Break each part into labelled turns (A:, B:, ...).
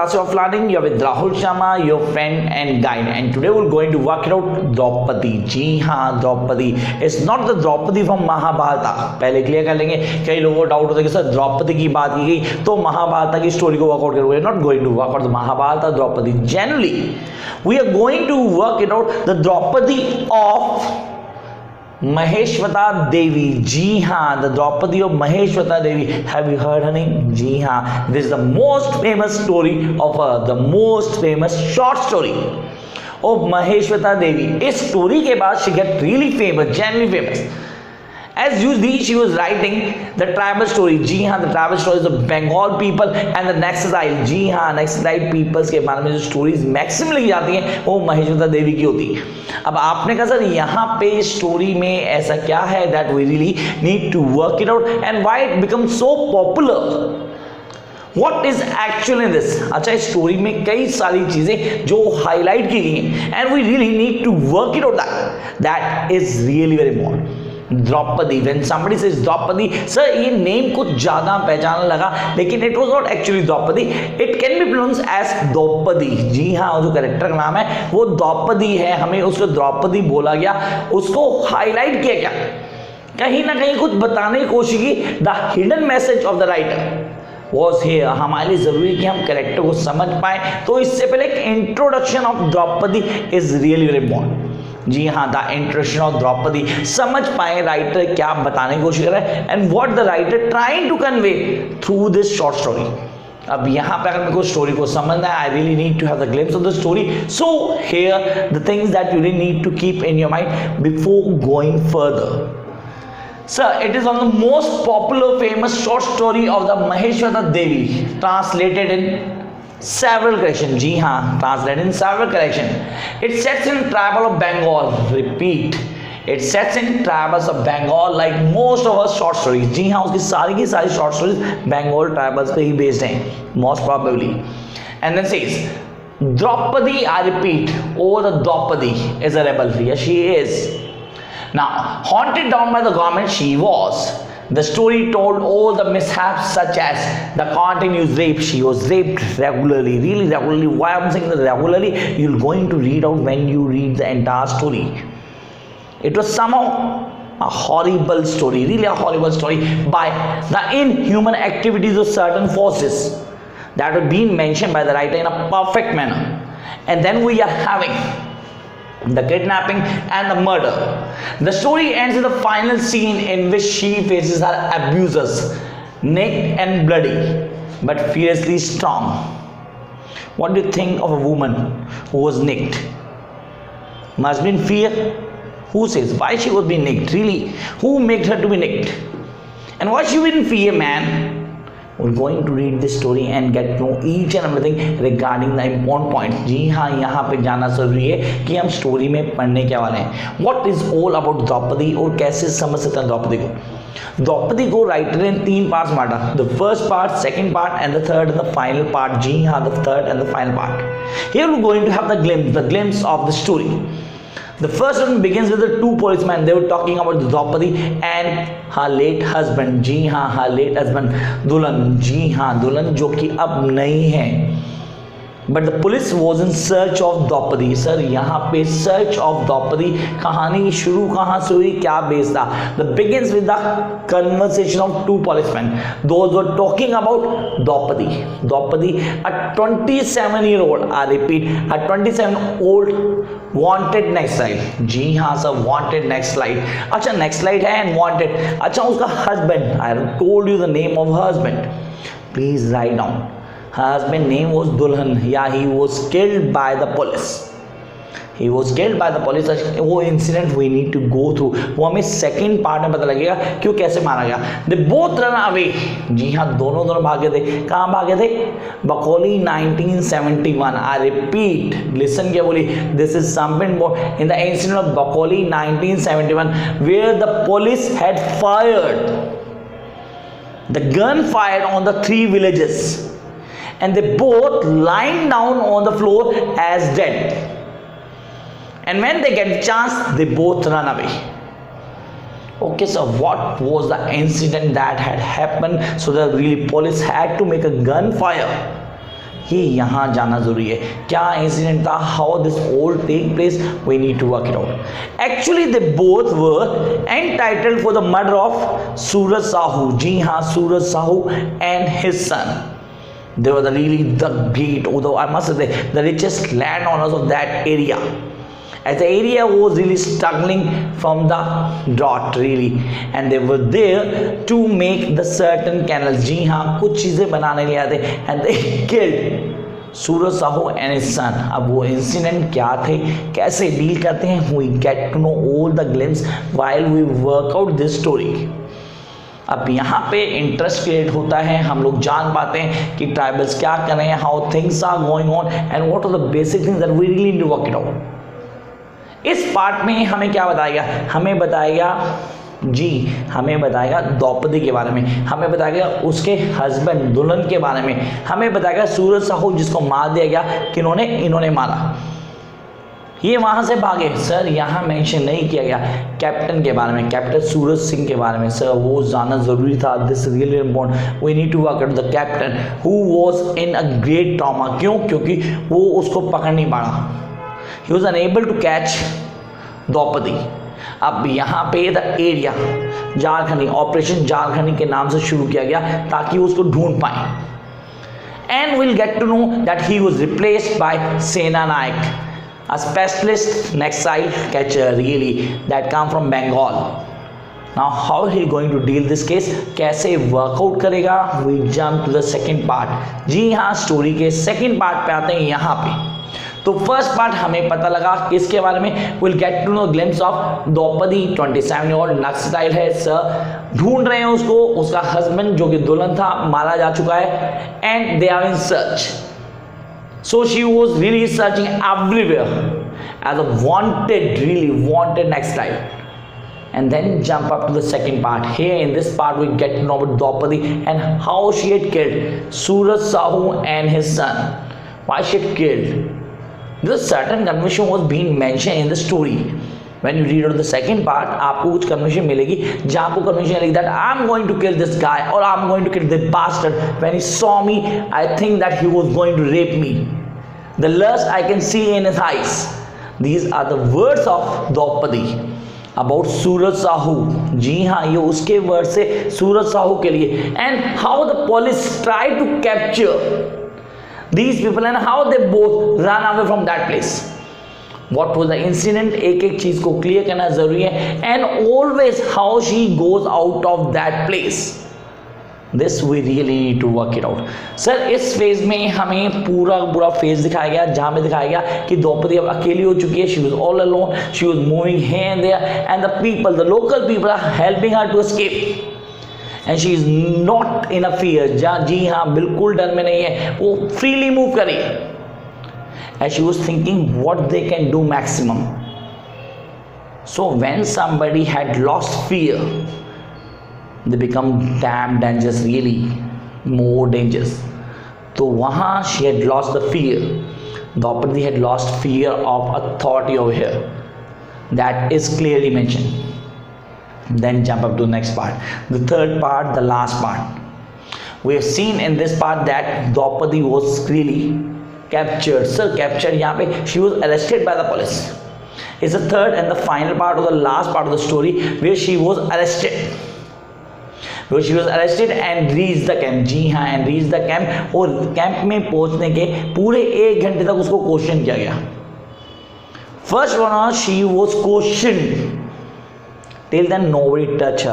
A: Of learning, you're with Rahul Sharma, your friend and guide, and today we're going to work it out Draupadi. जी हाँ, Draupadi is not the Draupadi from Mahabharat. पहले clear कर लेंगे. कई लोगों को doubt होता है कि सर द्रौपदी की बात की गई तो महाभारत की स्टोरी को वर्कआउट करोगे. Not going to work out the Mahabharat Draupadi. Generally we are going to work it out the Draupadi of mahasweta devi. जी हाँ, the Draupadi of mahasweta devi. Have you heard her name? जी हाँ, this is the most famous story of her, the most famous short story of mahasweta devi. इस story के बाद she get really famous, genuinely famous. As usually she was writing the tribal story. जी हाँ, the tribal stories of Bengal people and the Naxalite. जी हाँ, Naxalite peoples के बारे में जो stories maximum लिखी जाती हैं वो mahasweta देवी की होती है. अब आपने कहा सर यहाँ पे स्टोरी में ऐसा क्या है that we really need to work it out and why it becomes so popular. What is actually this? अच्छा, इस स्टोरी में कई सारी चीजें जो हाईलाइट की गई हैं and we really need to work it out. That is really very important. Draupadi. When somebody says Draupadi, sir ये नेम कुछ ज्यादा पहचानने लगा लेकिन it was not actually Draupadi. It can be pronounced as Draupadi. जी हाँ, जो कैरेक्टर का नाम है वो द्रौपदी है. हमें उसको द्रौपदी बोला गया, उसको हाईलाइट किया गया, कहीं ना कहीं कुछ बताने की कोशिश की. The hidden message of the writer was here. हमारे लिए जरूरी है कि हम कैरेक्टर को समझ पाए, तो इससे पहले एक introduction of Draupadi is really very important. जी हाँ, द इंट्रोडक्शन ऑफ द्रौपदी, समझ पाए राइटर क्या बताने की कोशिश कर रहा है and what the writer trying to convey through this short story. अब यहाँ पे अगर मेरे को स्टोरी को समझना है, I really need to have the glimpse of the story. So here the things that you really need to keep in your mind before going further. Sir, it is one of the most popular famous short story of the Mahasweta Devi, translated in several collections. जी हाँ, translated in several collections. It sets in tribal of Bengal. Repeat, it sets in tribals of Bengal like most of our short stories. जी हाँ, उसकी सारी की सारी short stories Bengal tribals पे ही based हैं, most probably. And then says, Draupadi, I repeat, oh the Draupadi is a rebel. Yes, she is. Now, haunted down by the government she was. The story told all the mishaps such as the continuous rape. She was raped regularly, really regularly. Why I'm saying that regularly? You're going to read out when you read the entire story. It was somehow a horrible story, really a horrible story by the inhuman activities of certain forces that were being mentioned by the writer in a perfect manner. And then we are having the kidnapping and the murder. The story ends with the final scene in which she faces her abusers, naked and bloody, but fiercely strong. What do you think of a woman who was naked? Must be in fear. Who says why she was being naked? Really, who made her to be naked? And why she was in fear, man? We're going to read this story and get to know each and everything regarding the important point. जी हाँ, यहाँ पे जाना जरूरी है कि हम story में पढ़ने क्या वाले हैं. What is all about Draupadi और कैसे समझ सकते हैं द्रौपदी को. द्रौपदी को राइटर ने 3 पार्ट्स बांटा. The first part, second part and the third and the final part. जी हाँ, the third and the final part. Here we're going to have the glimpse of the story. The first one begins with the 2 policemen. They were talking about Draupadi and her late husband. जी हाँ, her late husband दुल्हन. जी हाँ, दुल्हन जो कि अब नहीं है. But the police was in search of Draupadi. Sir यहाँ पे search of Draupadi, कहानी शुरू कहाँ से हुई, क्या बेस था. The begins with the conversation of 2 policemen. Those were talking about Draupadi. Draupadi, a 27-year-old, I repeat, a 27-year-old wanted Naxalite. जी हाँ सर, wanted Naxalite. अच्छा, Naxalite है and wanted. अच्छा, उसका husband, I told you the name of her husband. Please write down. Her husband name was Dulhan. Yeah, he was killed by the police. He was killed by the police. वो incident we need to go through. वो हमें second part में पता लगेगा क्यों, कैसे मारा गया. They both run away. जी हाँ, दोनों भागे थे. कहाँ भागे थे? बकौली 1971. I repeat, listen carefully. This is something more in the incident of Baqoli 1971, where the police had fired the gun fired on the 3 villages. And they both lying down on the floor as dead. And when they get a chance, they both run away. Okay, so what was the incident that had happened so the really police had to make a gunfire? ये यहाँ जाना जरूरी है। क्या incident था, how this all take place, we need to work it out. Actually they both were entitled for the murder of Suraj Sahu. जी हाँ, Suraj Sahu and his son, they were really the great, although I must say the richest landowners of that area, as the area was really struggling from the drought really, and they were there to make the certain canals। जी हाँ, कुछ चीज़ें बनाने लिए आते, and they killed Suraj Sahu and his सन। अब वो incident क्या थे, कैसे डील करते हैं, we get to know all the glimpse while we work out this story। अब यहाँ पे इंटरेस्ट क्रिएट होता है, हम लोग जान पाते हैं कि ट्राइबल्स क्या कर रहे हैं, how things are going on and what are the basic things that we really need to work it out. इस पार्ट में हमें क्या बताएगा, हमें बताएगा द्रौपदी के बारे में, हमें बताएगा उसके हस्बैंड दुल्हन के बारे में, हमें बताएगा सूरज साहू जिसको मार दिया गया, किन्होंने, इन्होंने मारा, ये वहां से भागे। सर यहाँ मेंशन नहीं किया गया कैप्टन के बारे में, कैप्टन सूरज सिंह के बारे में। सर वो जाना जरूरी था, this really important, we need to work out the captain who was in a great trauma. क्यों? क्योंकि वो उसको पकड़ नहीं पाया, he was unable to catch Draupadi. अब यहाँ पे the area Jharkhandi, operation Jharkhandi के नाम से शुरू किया गया ताकि उसको ढूंढ पाए, and will get to know that he was replaced by Senanayak, a specialist nextile catcher really that come from Bengal। Now how he going to deal this case, कैसे वर्कआउट करेगा, we jump to the second part। जी हाँ, story के second part पे आते हैं यहाँ पे। तो फर्स्ट पार्ट हमें पता लगा किसके बारे में, will get to know glimpse of Draupadi, 27-year-old naxalite है सर, ढूंढ रहे हैं उसको, उसका हस्बैंड जो कि दुल्हन था मारा जा चुका है, and they are in search. So she was really searching everywhere as a wanted, really wanted next life. And then jump up to the second part. Here in this part we get to know about Draupadi and how she had killed Suraj Sahu and his son. Why she had killed? Because certain confusion was being mentioned in the story. When you read out the second part, आपको कुछ confusion मिलेगी, जहाँ आपको confusion मिलेगी that I'm going to kill this guy or I'm going to kill this bastard. When he saw me, I think that he was going to rape me. The lust I can see in his eyes. These are the words of Draupadi about Suraj Sahu। जी हाँ, ये उसके word से सूरज साहू के लिए, and how the police tried to capture these people and how they both ran away from that place। What was the incident, एक एक चीज को क्लियर करना जरूरी है, and always how she goes out of that place, this we really need to work it out। Sir इस phase में हमें पूरा फेज दिखाया गया जहां में दिखाया गया कि द्रौपदी अब अकेली हो चुकी है, she was all alone, she was moving here and there and the local people are helping her to escape and she is not in a fear। जी हाँ, बिल्कुल डर में नहीं है, वो freely move कर रही है, as she was thinking what they can do maximum। So when somebody had lost fear, they become damn dangerous, really more dangerous। तो वहाँ she had lost the fear, Draupadi had lost fear of authority over here, that is clearly mentioned। Then jump up to the next part, the third part, the last part। We have seen in this part that Draupadi was really captured। Sir, captured यहाँ पे she was arrested by the police। It's the third and the final part or the last part of the story where she was arrested, and reached the camp। जी हाँ, and reached the camp, और camp में पहुंचने के पूरे 1 घंटे तक उसको question किया गया। First one, she was questioned, till then nobody touched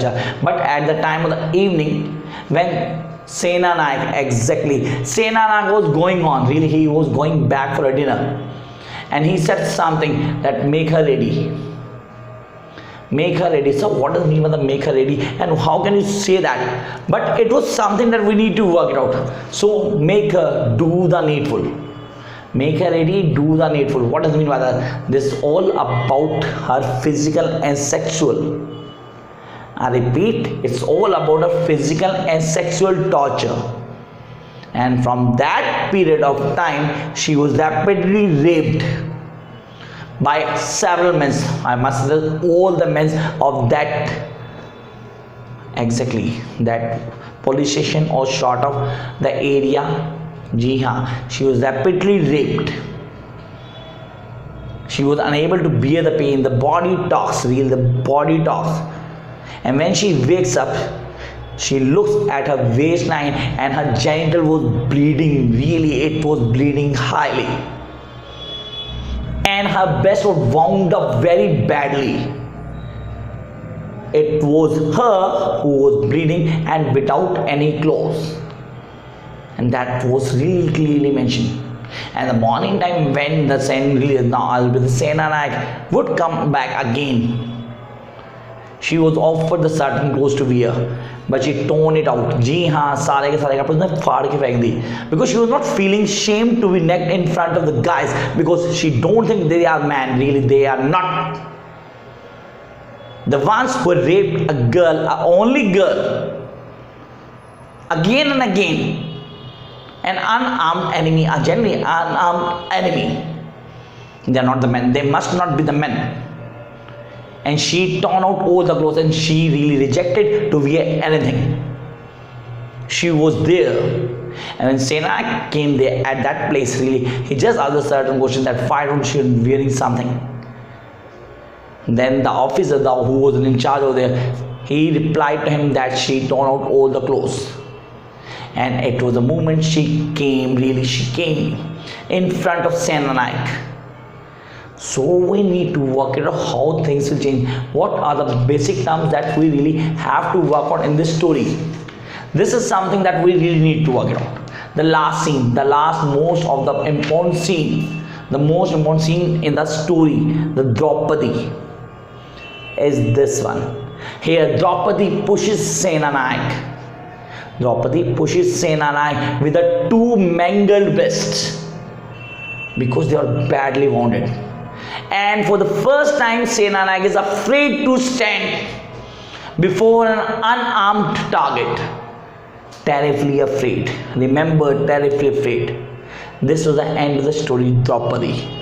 A: her, but at the time of the evening when Sena Nayak, exactly, Sena Nayak was going on, really he was going back for a dinner, and he said something that make her ready। So what does it mean by the make her ready, and how can you say that? But it was something that we need to work it out। So make her do the needful, make her ready, do the needful। What does it mean by that? This is all about her physical and sexual, I repeat, it's all about a physical and sexual torture, and from that period of time she was rapidly raped by several men, I must say all the men of that exactly that police station or short of the area. जी हाँ, she was rapidly raped. She was unable to bear the pain. The body talks, real, the body talks. And when she wakes up, she looks at her waistline and her genital was bleeding. Really, it was bleeding highly. And her breast was wound up very badly. It was her who was bleeding and without any clothes. And that was really clearly mentioned. And the morning time when the Senanayak would come back again, she was offered the certain clothes to wear, but she torn it out. जी हाँ, सारे के सारे कपड़े उसने फाड़ के फेंक दी. Because she was not feeling shame to be naked in front of the guys, because she don't think they are man. Really, they are not. The ones who raped a girl, a only girl, again and again. An unarmed enemy, a genuinely unarmed enemy. They are not the men. They must not be the men. And she torn out all the clothes and she really rejected to wear anything. She was there. And when Sena came there at that place, really, he just asked a certain question that why don't she wearing something? Then the officer who was in charge over there, he replied to him that she torn out all the clothes. And it was the moment she came, really she came in front of Senanayak. So we need to work out how things will change. What are the basic terms that we really have to work on in this story? This is something that we really need to work it out. The last scene, the last most of the important scene, the most important scene in the story, the Draupadi, is this one. Here Draupadi pushes Senanayak. Draupadi pushes Senanayak with a two mangled breasts because they are badly wounded. And for the first time, Senanayak is afraid to stand before an unarmed target. Terribly afraid. Remember, terribly afraid. This was the end of the story, Draupadi.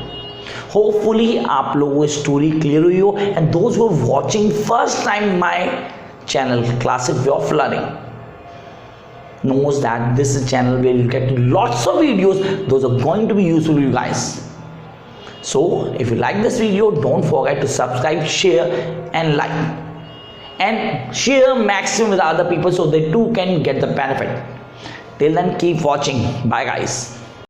A: Hopefully, आप लोगों को story clear हुई हो, and those who are watching first time my channel, Classic Way of Learning, knows that this is a channel where you get lots of videos. Those are going to be useful to you guys. So if you like this video, don't forget to subscribe, share and like, and share maximum with other people so they too can get the benefit. Till then, keep watching. Bye guys.